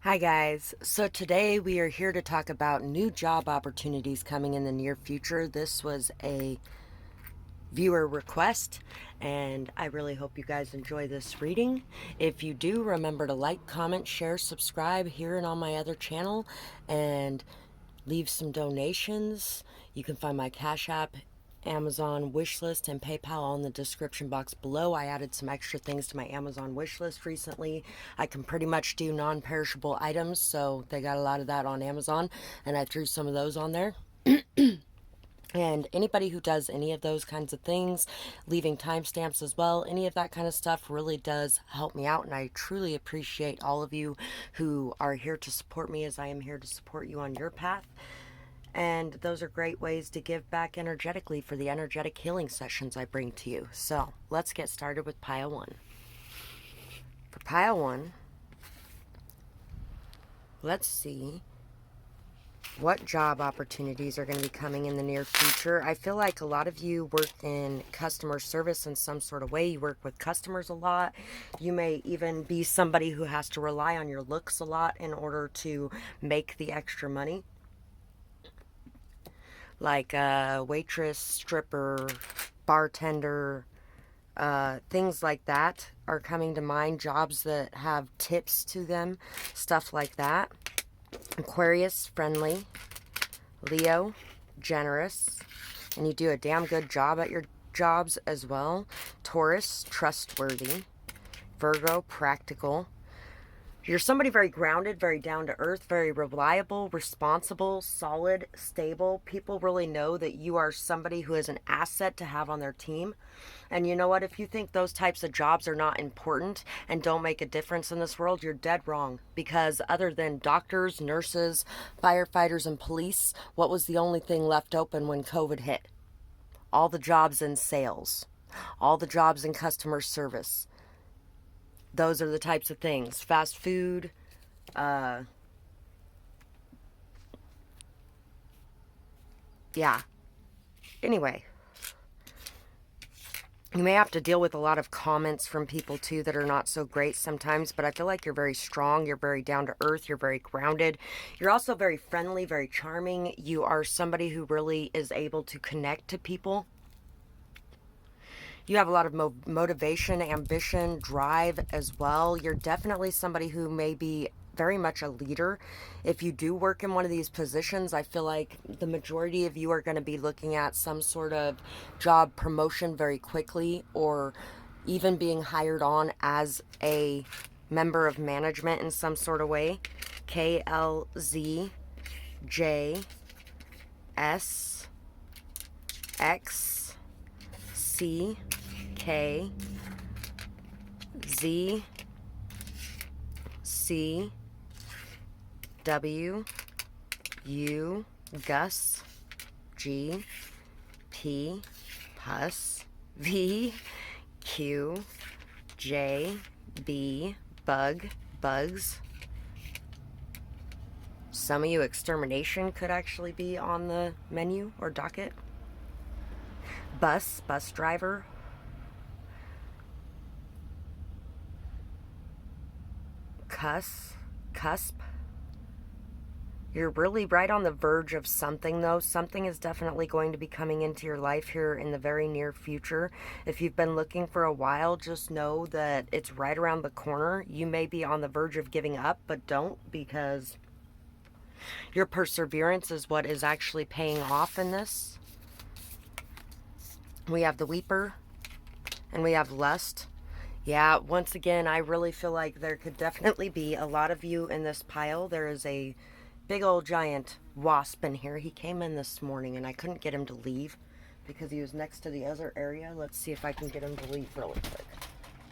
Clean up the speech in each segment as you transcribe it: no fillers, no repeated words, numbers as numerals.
Hi guys, so today we are here to talk about new job opportunities coming in the near future. This was a viewer request and I really hope you guys enjoy this reading. If you do, remember to like, comment, share, subscribe here and on my other channel and leave some donations. You can find my Cash App, Amazon wishlist, and PayPal all in the description box below. I added some extra things to my Amazon wishlist recently. I can pretty much do non-perishable items, so they got a lot of that on Amazon, and I threw some of those on there. And anybody who does any of those kinds of things, leaving timestamps as well, any of that kind of stuff really does help me out. And I truly appreciate all of you who are here to support me as I am here to support you on your path. And those are great ways to give back energetically for the energetic healing sessions I bring to you. So let's get started with pile one. For pile one, let's see what job opportunities are going to be coming in the near future. I feel like a lot of you work in customer service in some sort of way. You work with customers a lot. You may even be somebody who has to rely on your looks a lot in order to make the extra money. Like a waitress, stripper, bartender, things like that are coming to mind. Jobs that have tips to them, stuff like that. Aquarius, friendly. Leo, generous. And you do a damn good job at your jobs as well. Taurus, trustworthy. Virgo, practical. You're somebody very grounded, very down to earth, very reliable, responsible, solid, stable. People really know that you are somebody who is an asset to have on their team. And you know what? If you think those types of jobs are not important and don't make a difference in this world, you're dead wrong. Because other than doctors, nurses, firefighters, and police, what was the only thing left open when COVID hit? All the jobs in sales, all the jobs in customer service. Those are the types of things. Fast food, yeah. Anyway, you may have to deal with a lot of comments from people too that are not so great sometimes, but I feel like you're very strong, you're very down to earth, you're very grounded. You're also very friendly, very charming. You are somebody who really is able to connect to people. You have a lot of motivation, ambition, drive as well. You're definitely somebody who may be very much a leader. If you do work in one of these positions, I feel like the majority of you are going to be looking at some sort of job promotion very quickly, or even being hired on as a member of management in some sort of way. K, L, Z, J, S, X, C, K, Z, C, W, U, Gus, G, P, Pus, V, Q, J, B, Bug, Bugs. Some of you, extermination could actually be on the menu or docket. Bus driver. Cusp. You're really right on the verge of something, though. Something is definitely going to be coming into your life here in the very near future. If you've been looking for a while, just know that it's right around the corner. You may be on the verge of giving up, but don't, because your perseverance is what is actually paying off in this. We have the Weeper, and we have Lust. Yeah, once again, I really feel like there could definitely be a lot of you in this pile. There is a big old giant wasp in here. He came in this morning and I couldn't get him to leave because he was next to the other area. Let's see if I can get him to leave really quick.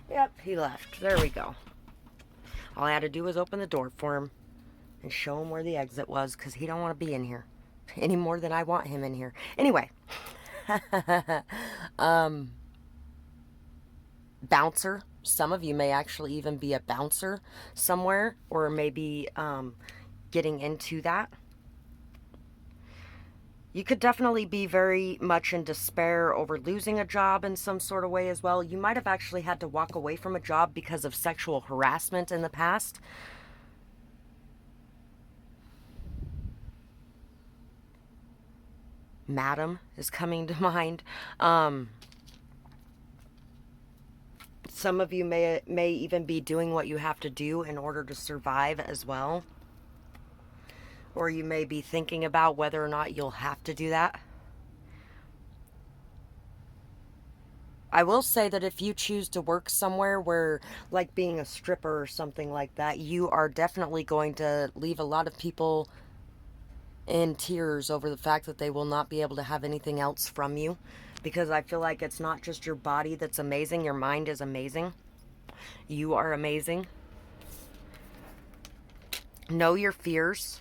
Yep, he left. There we go. All I had to do was open the door for him and show him where the exit was, because he don't want to be in here any more than I want him in here. Anyway. Bouncer. Some of you may actually even be a bouncer somewhere, or maybe getting into that. You could definitely be very much in despair over losing a job in some sort of way as well. You might have actually had to walk away from a job because of sexual harassment in the past. Madam is coming to mind. Some of you may even be doing what you have to do in order to survive as well. Or you may be thinking about whether or not you'll have to do that. I will say that if you choose to work somewhere where, like being a stripper or something like that, you are definitely going to leave a lot of people in tears over the fact that they will not be able to have anything else from you. Because I feel like it's not just your body that's amazing, your mind is amazing. You are amazing. Know your fears.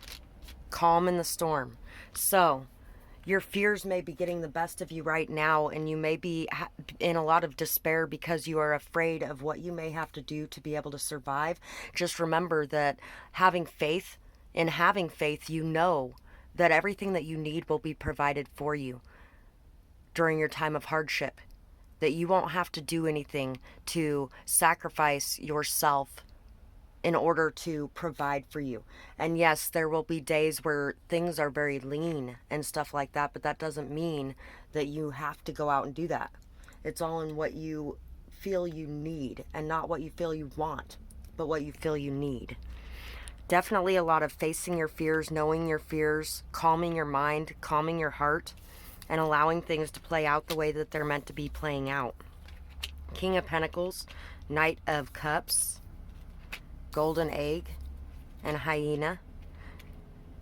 Calm in the storm. So, your fears may be getting the best of you right now, and you may be in a lot of despair because you are afraid of what you may have to do to be able to survive. Just remember that having faith, you know that everything that you need will be provided for you during your time of hardship. That you won't have to do anything to sacrifice yourself in order to provide for you. And yes, there will be days where things are very lean and stuff like that, but that doesn't mean that you have to go out and do that. It's all in what you feel you need, and not what you feel you want, but what you feel you need. Definitely a lot of facing your fears, knowing your fears, calming your mind, calming your heart, and allowing things to play out the way that they're meant to be playing out. King of Pentacles, Knight of Cups, Golden Egg, and Hyena.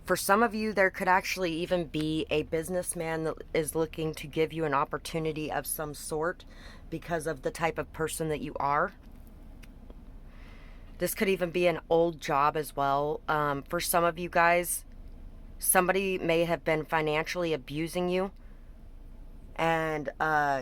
For some of you, there could actually even be a businessman that is looking to give you an opportunity of some sort because of the type of person that you are. This could even be an old job as well. For some of you guys, somebody may have been financially abusing you. And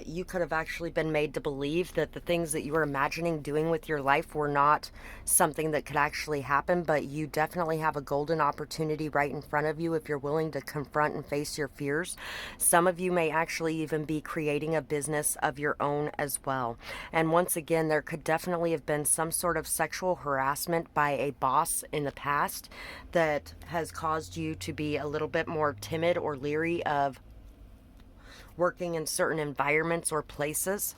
you could have actually been made to believe that the things that you were imagining doing with your life were not something that could actually happen, but you definitely have a golden opportunity right in front of you if you're willing to confront and face your fears. Some of you may actually even be creating a business of your own as well. And once again, there could definitely have been some sort of sexual harassment by a boss in the past that has caused you to be a little bit more timid or leery of working in certain environments or places.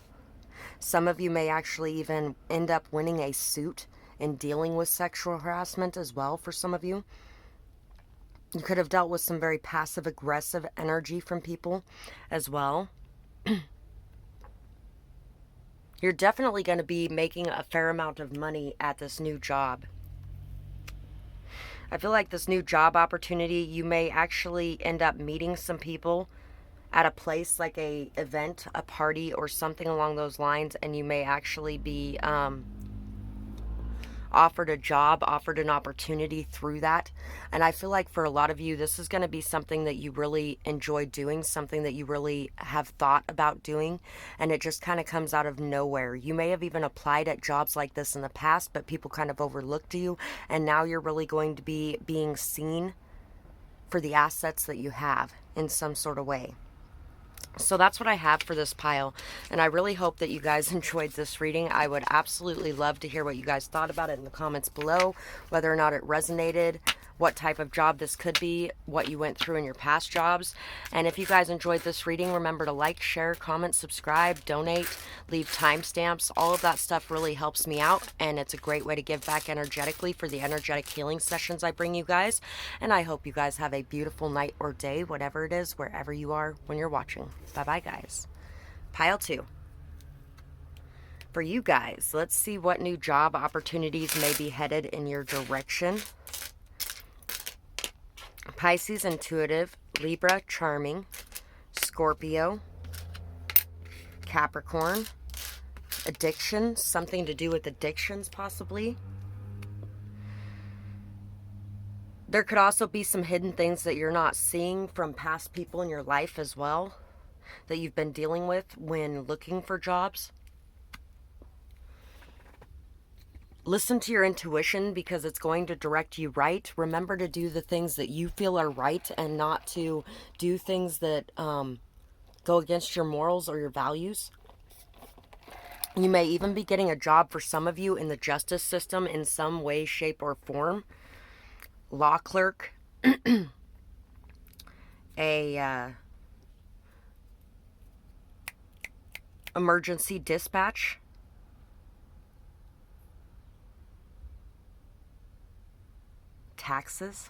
Some of you may actually even end up winning a suit in dealing with sexual harassment as well. For some of you, you could have dealt with some very passive aggressive energy from people as well. You're definitely going to be making a fair amount of money at this new job. I feel like this new job opportunity, you may actually end up meeting some people at a place like a event, a party, or something along those lines, and you may actually be offered a job, offered an opportunity through that. And I feel like for a lot of you, this is going to be something that you really enjoy doing, something that you really have thought about doing, and it just kind of comes out of nowhere. You may have even applied at jobs like this in the past, but people kind of overlooked you, and now you're really going to be being seen for the assets that you have in some sort of way. So that's what I have for this pile, and I really hope that you guys enjoyed this reading. I would absolutely love to hear what you guys thought about it in the comments below, whether or not it resonated, what type of job this could be, what you went through in your past jobs. And if you guys enjoyed this reading, remember to like, share, comment, subscribe, donate, leave timestamps. All of that stuff really helps me out, and it's a great way to give back energetically for the energetic healing sessions I bring you guys. And I hope you guys have a beautiful night or day, whatever it is, wherever you are when you're watching. Bye-bye, guys. Pile 2. For you guys, let's see what new job opportunities may be headed in your direction. Pisces, intuitive. Libra, charming. Scorpio. Capricorn. Addiction, something to do with addictions possibly. There could also be some hidden things that you're not seeing from past people in your life as well, that you've been dealing with when looking for jobs. Listen to your intuition because it's going to direct you right. Remember to do the things that you feel are right and not to do things that go against your morals or your values. You may even be getting a job for some of you in the justice system in some way, shape, or form. Law clerk, a emergency dispatch, taxes,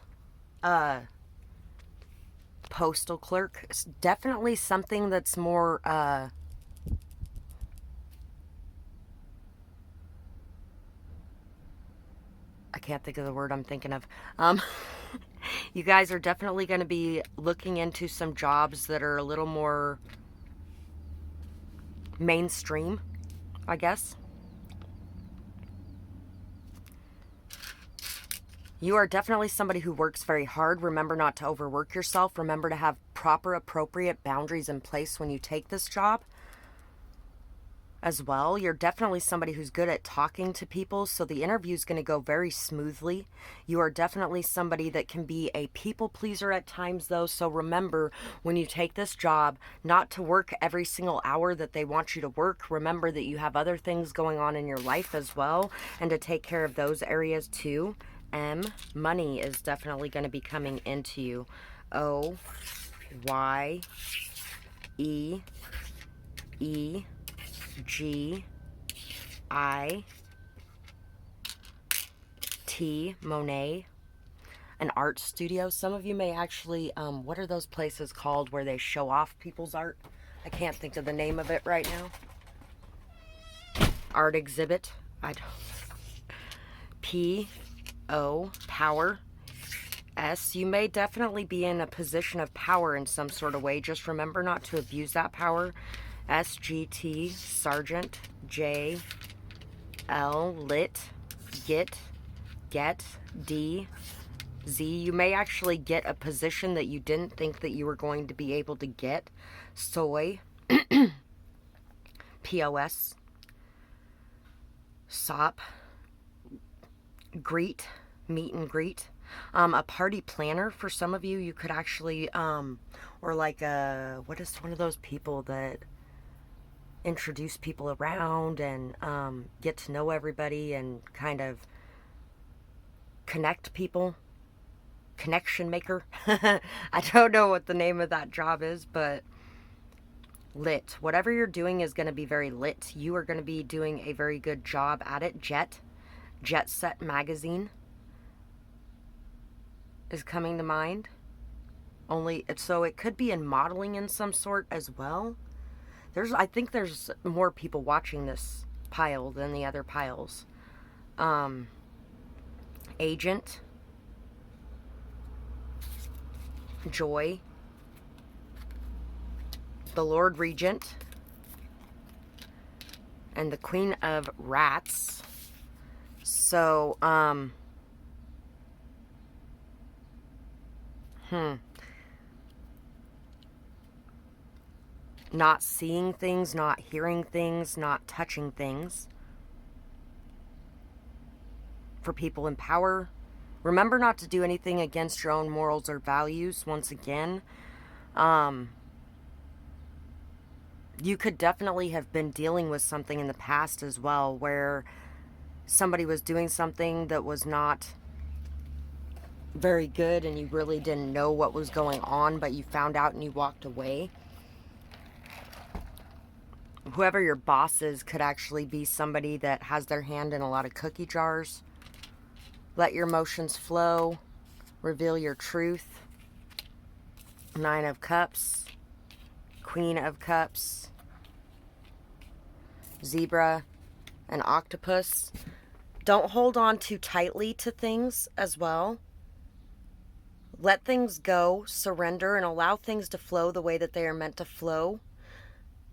postal clerk. It's definitely something that's more, I can't think of the word I'm thinking of. You guys are definitely going to be looking into some jobs that are a little more mainstream, I guess. You are definitely somebody who works very hard. Remember not to overwork yourself. Remember to have proper, appropriate boundaries in place when you take this job as well. You're definitely somebody who's good at talking to people, so the interview is going to go very smoothly. You are definitely somebody that can be a people pleaser at times, though, so remember when you take this job not to work every single hour that they want you to work. Remember that you have other things going on in your life as well, and to take care of those areas too. Money is definitely going to be coming into you. OYEGIT, Monet, an art studio. Some of you may actually, what are those places called where they show off people's art? I can't think of the name of it right now. Art exhibit. I don't. Power. You may definitely be in a position of power in some sort of way. Just remember not to abuse that power. SGT, Sergeant. JL, Lit, Get, D, Z. You may actually get a position that you didn't think that you were going to be able to get. Soy, POS, SOP, Greet, meet and greet. A party planner for some of you. You could actually, or like what is one of those people that introduce people around and get to know everybody and kind of connect people? Connection maker. I don't know what the name of that job is, but lit. Whatever you're doing is going to be very lit. You are going to be doing a very good job at it. Jet Set Magazine is coming to mind. So it could be in modeling in some sort as well. I think there's more people watching this pile than the other piles. Agent, Joy, the Lord Regent, and the Queen of Rats. So, not seeing things, not hearing things, not touching things. For people in power, remember not to do anything against your own morals or values. Once again, you could definitely have been dealing with something in the past as well, where somebody was doing something that was not very good and you really didn't know what was going on, but you found out and you walked away. Whoever your boss is could actually be somebody that has their hand in a lot of cookie jars. Let your emotions flow. Reveal your truth. 9 of Cups. Queen of Cups. Zebra. An octopus. Don't hold on too tightly to things as well. Let things go. Surrender and allow things to flow the way that they are meant to flow.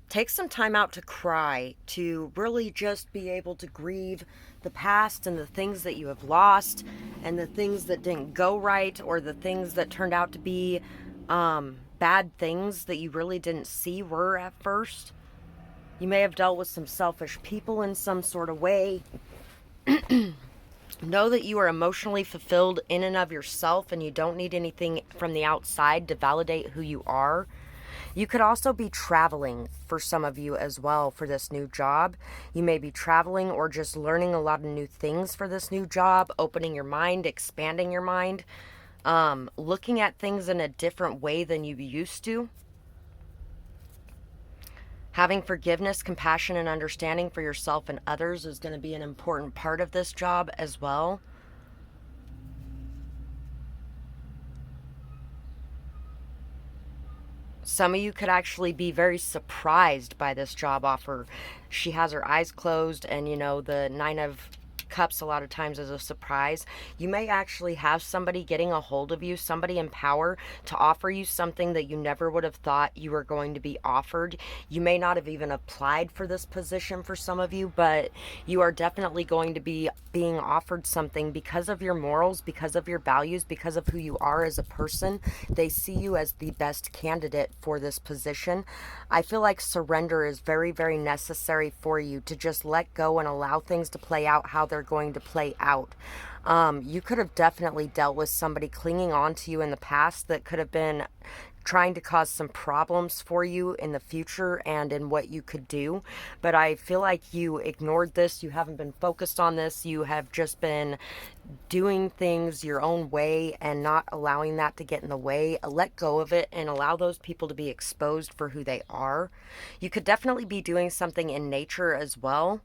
Take some time out to cry, to really just be able to grieve the past and the things that you have lost and the things that didn't go right, or the things that turned out to be bad things that you really didn't see were at first. You may have dealt with some selfish people in some sort of way. Know that you are emotionally fulfilled in and of yourself, and you don't need anything from the outside to validate who you are. You could also be traveling for some of you as well for this new job. You may be traveling or just learning a lot of new things for this new job, opening your mind, expanding your mind, looking at things in a different way than you used to. Having forgiveness, compassion, and understanding for yourself and others is going to be an important part of this job as well. Some of you could actually be very surprised by this job offer. She has her eyes closed, and you know, the Nine of Cups a lot of times is a surprise. You may actually have somebody getting a hold of you, somebody in power, to offer you something that you never would have thought you were going to be offered. You may not have even applied for this position for some of you, but you are definitely going to be being offered something because of your morals, because of your values, because of who you are as a person. They see you as the best candidate for this position. I feel like surrender is very, very necessary for you to just let go and allow things to play out how they're going to play out. You could have definitely dealt with somebody clinging on to you in the past that could have been trying to cause some problems for you in the future and in what you could do. But I feel like you ignored this. You haven't been focused on this. You have just been doing things your own way and not allowing that to get in the way. Let go of it and allow those people to be exposed for who they are. You could definitely be doing something in nature as well.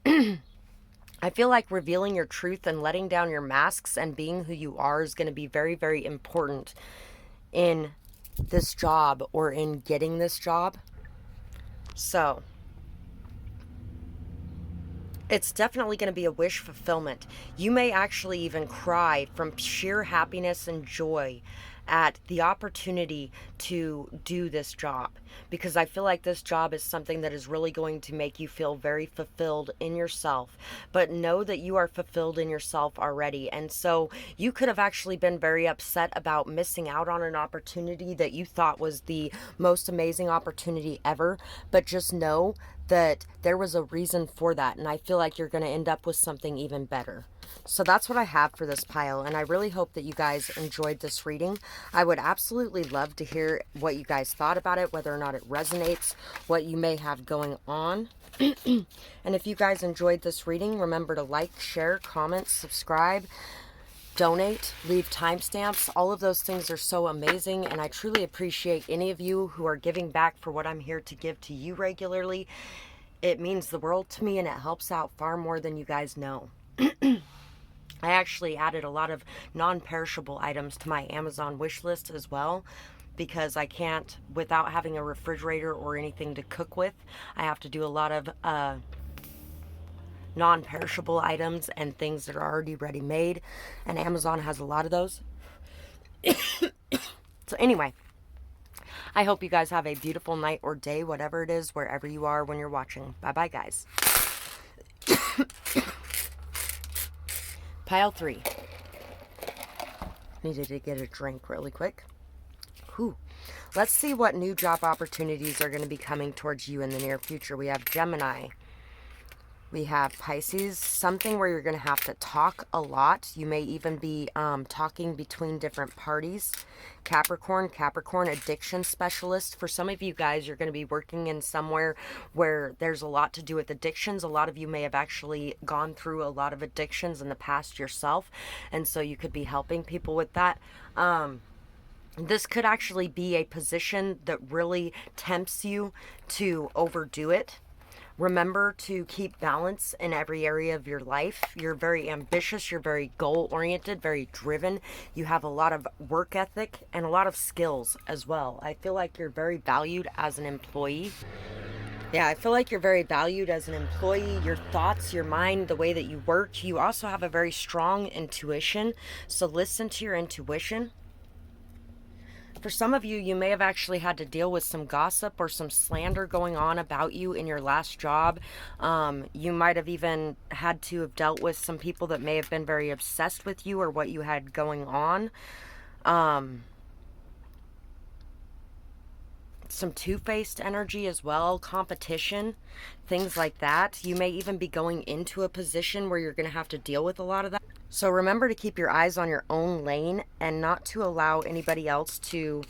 I feel like revealing your truth and letting down your masks and being who you are is going to be very, very important in this job or in getting this job. So it's definitely going to be a wish fulfillment. You may actually even cry from sheer happiness and joy at the opportunity to do this job, because I feel like this job is something that is really going to make you feel very fulfilled in yourself. But know that you are fulfilled in yourself already, and so you could have actually been very upset about missing out on an opportunity that you thought was the most amazing opportunity ever. But just know that there was a reason for that, and I feel like you're going to end up with something even better. So that's what I have for this pile, and I really hope that you guys enjoyed this reading. I would absolutely love to hear what you guys thought about it, whether or not it resonates, what you may have going on. And if you guys enjoyed this reading, remember to like, share, comment, subscribe, donate, leave timestamps. All of those things are so amazing, and I truly appreciate any of you who are giving back for what I'm here to give to you regularly. It means the world to me, and it helps out far more than you guys know. I actually added a lot of non-perishable items to my Amazon wish list as well, because I can't, without having a refrigerator or anything to cook with, I have to do a lot of non-perishable items and things that are already ready-made, and Amazon has a lot of those. So anyway, I hope you guys have a beautiful night or day, whatever it is, wherever you are when you're watching. Bye-bye, guys. Pile 3. Needed to get a drink really quick. Whew. Let's see what new job opportunities are going to be coming towards you in the near future. We have Gemini. We have Pisces, something where you're going to have to talk a lot. You may even be talking between different parties. Capricorn, addiction specialist. For some of you guys, you're going to be working in somewhere where there's a lot to do with addictions. A lot of you may have actually gone through a lot of addictions in the past yourself, and so you could be helping people with that. This could actually be a position that really tempts you to overdo it. Remember to keep balance in every area of your life. You're very ambitious. You're very goal-oriented, very driven. You have a lot of work ethic and a lot of skills as well. I feel like you're very valued as an employee. Yeah, I feel like you're very valued as an employee. Your thoughts, your mind, the way that you work. You also have a very strong intuition. So listen to your intuition. For some of you, you may have actually had to deal with some gossip or some slander going on about you in your last job. You might have even had to have dealt with some people that may have been very obsessed with you or what you had going on. Some two-faced energy as well, competition, things like that. You may even be going into a position where you're going to have to deal with a lot of that. So remember to keep your eyes on your own lane and not to allow anybody else to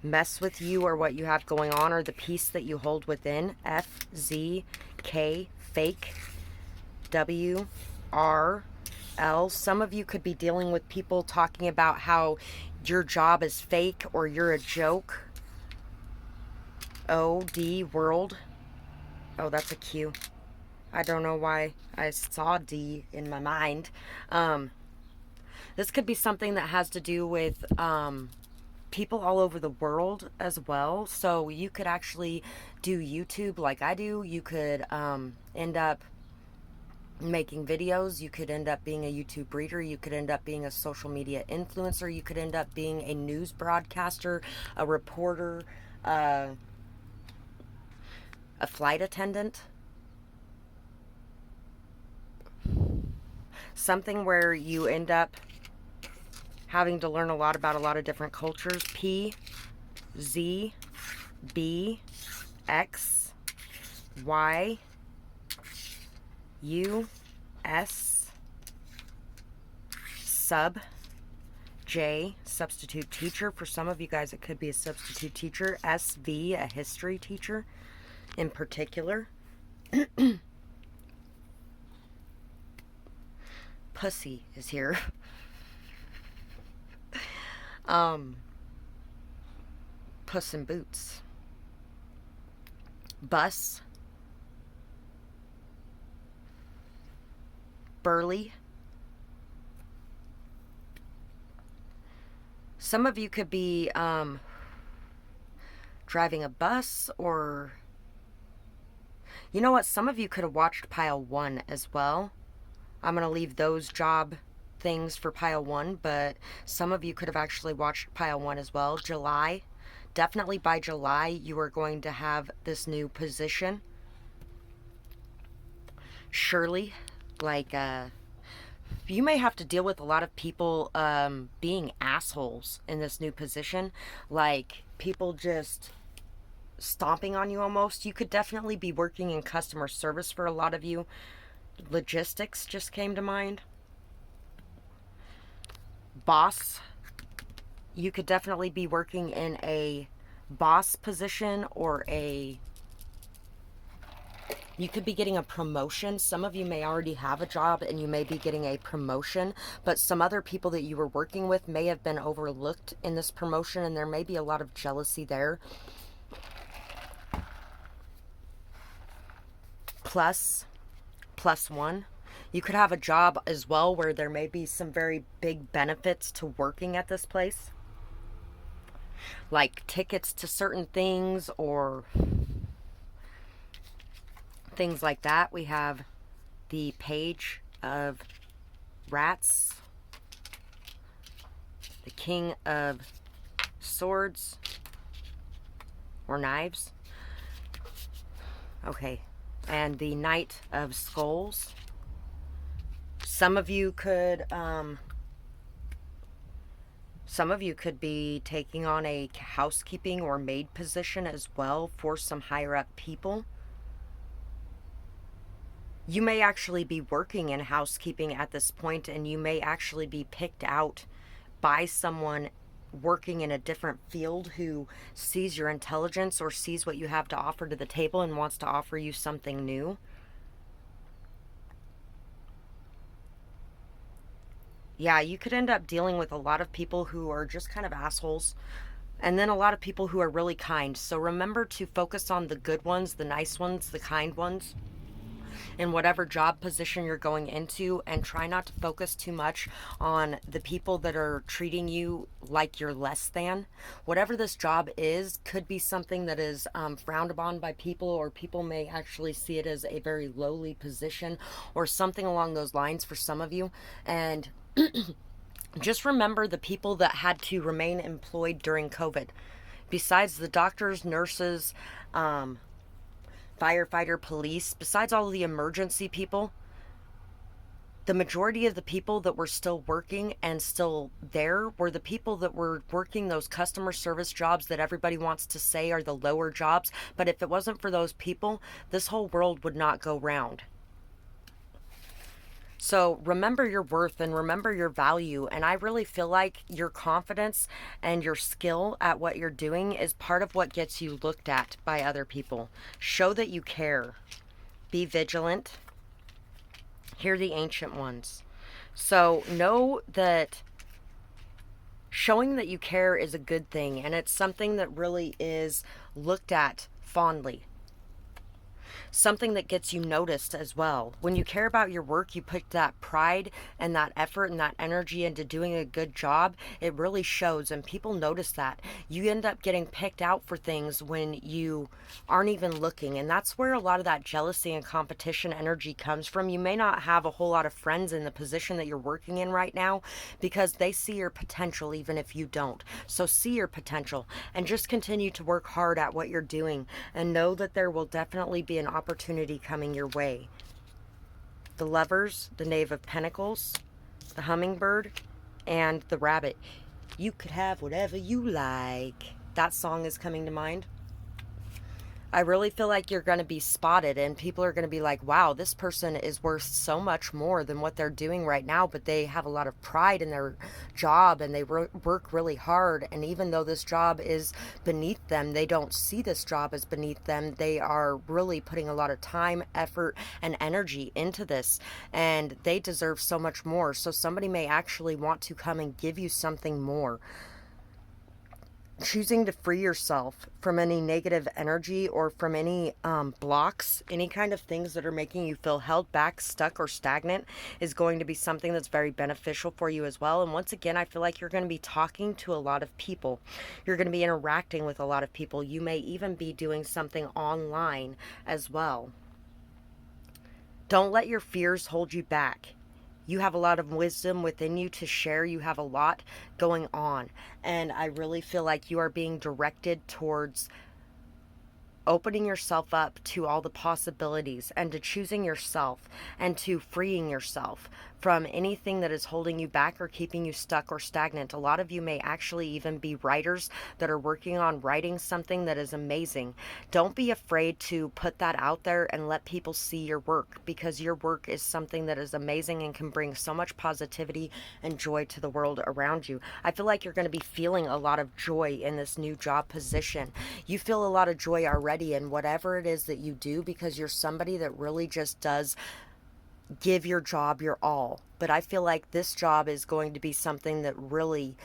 mess with you or what you have going on or the peace that you hold within. FZK, fake, WRL. Some of you could be dealing with people talking about how your job is fake or you're a joke. OD, world. Oh, that's a Q. I don't know why I saw D in my mind. This could be something that has to do with people all over the world as well. So you could actually do YouTube like I do. You could end up making videos. You could end up being a YouTube reader. You could end up being a social media influencer. You could end up being a news broadcaster, a reporter, a flight attendant. Something where you end up having to learn a lot about a lot of different cultures. P, Z, B, X, Y, U, S, sub, J, substitute teacher. For some of you guys, it could be a substitute teacher. SV, a history teacher in particular. Pussy is here. Puss in Boots. Bus. Burly. Some of you could be driving a bus, or you know what, some of you could have watched pile 1 as well. I'm going to leave those job things for pile 1, but some of you could have actually watched pile 1 as well. July. Definitely by July, you are going to have this new position. Shirley, like, you may have to deal with a lot of people being assholes in this new position. Like, people just stomping on you almost. You could definitely be working in customer service for a lot of you. Logistics just came to mind. Boss. You could definitely be working in a boss position, or you could be getting a promotion. Some of you may already have a job and you may be getting a promotion, but some other people that you were working with may have been overlooked in this promotion, and there may be a lot of jealousy there. Plus 1. You could have a job as well where there may be some very big benefits to working at this place, like tickets to certain things or things like that. We have the Page of Rats, the King of Swords or Knives. Okay, and the Knight of Skulls. Some of you could be taking on a housekeeping or maid position as well for some higher up people. You may actually be working in housekeeping at this point, and you may actually be picked out by someone working in a different field who sees your intelligence or sees what you have to offer to the table and wants to offer you something new. Yeah, you could end up dealing with a lot of people who are just kind of assholes, and then a lot of people who are really kind. So remember to focus on the good ones, the nice ones, the kind ones in whatever job position you're going into, and try not to focus too much on the people that are treating you like you're less than. Whatever this job is could be something that is frowned upon by people, or people may actually see it as a very lowly position or something along those lines for some of you. And just remember the people that had to remain employed during COVID. Besides the doctors, nurses, firefighter, police, besides all of the emergency people, the majority of the people that were still working and still there were the people that were working those customer service jobs that everybody wants to say are the lower jobs. But if it wasn't for those people, this whole world would not go round. So remember your worth and remember your value. And I really feel like your confidence and your skill at what you're doing is part of what gets you looked at by other people. Show that you care. Be vigilant. Hear the ancient ones. So know that showing that you care is a good thing, and it's something that really is looked at fondly. something that gets you noticed as well. When you care about your work, you put that pride and that effort and that energy into doing a good job. It really shows, and people notice that. You end up getting picked out for things when you aren't even looking, and that's where a lot of that jealousy and competition energy comes from. You may not have a whole lot of friends in the position that you're working in right now because they see your potential even if you don't. So see your potential and just continue to work hard at what you're doing, and know that there will definitely be an opportunity coming your way. The Lovers, the Knave of Pentacles, the Hummingbird, and the Rabbit. You could have whatever you like. That song is coming to mind. I really feel like you're going to be spotted, and people are going to be like, wow, this person is worth so much more than what they're doing right now, but they have a lot of pride in their job and they work really hard. And even though this job is beneath them, they don't see this job as beneath them. They are really putting a lot of time, effort, and energy into this, and they deserve so much more. So somebody may actually want to come and give you something more. Choosing to free yourself from any negative energy or from any blocks, any kind of things that are making you feel held back, stuck, or stagnant is going to be something that's very beneficial for you as well. And once again, I feel like you're going to be talking to a lot of people. You're going to be interacting with a lot of people. You may even be doing something online as well. Don't let your fears hold you back. You have a lot of wisdom within you to share. You have a lot going on. And I really feel like you are being directed towards opening yourself up to all the possibilities and to choosing yourself and to freeing yourself from anything that is holding you back or keeping you stuck or stagnant. A lot of you may actually even be writers that are working on writing something that is amazing. Don't be afraid to put that out there and let people see your work, because your work is something that is amazing and can bring so much positivity and joy to the world around you. I feel like you're going to be feeling a lot of joy in this new job position. You feel a lot of joy already in whatever it is that you do, because you're somebody that really just does give your job your all. But I feel like this job is going to be something that really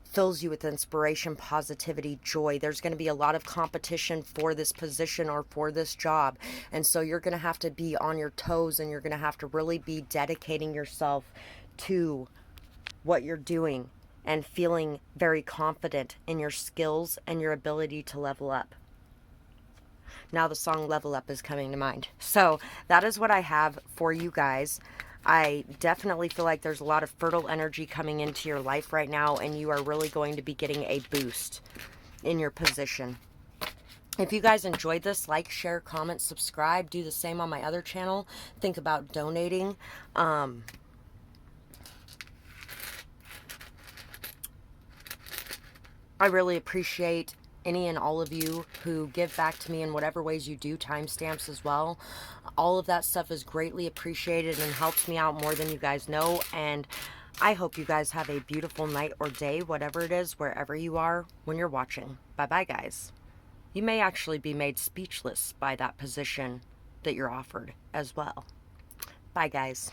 fills you with inspiration, positivity, joy. There's going to be a lot of competition for this position or for this job. And so you're going to have to be on your toes, and you're going to have to really be dedicating yourself to what you're doing and feeling very confident in your skills and your ability to level up. Now the song Level Up is coming to mind. So that is what I have for you guys. I definitely feel like there's a lot of fertile energy coming into your life right now, and you are really going to be getting a boost in your position. If you guys enjoyed this, like, share, comment, subscribe. Do the same on my other channel. Think about donating. I really appreciate any and all of you who give back to me in whatever ways you do, timestamps as well. All of that stuff is greatly appreciated and helps me out more than you guys know. And I hope you guys have a beautiful night or day, whatever it is, wherever you are when you're watching. Bye-bye, guys. You may actually be made speechless by that position that you're offered as well. Bye, guys.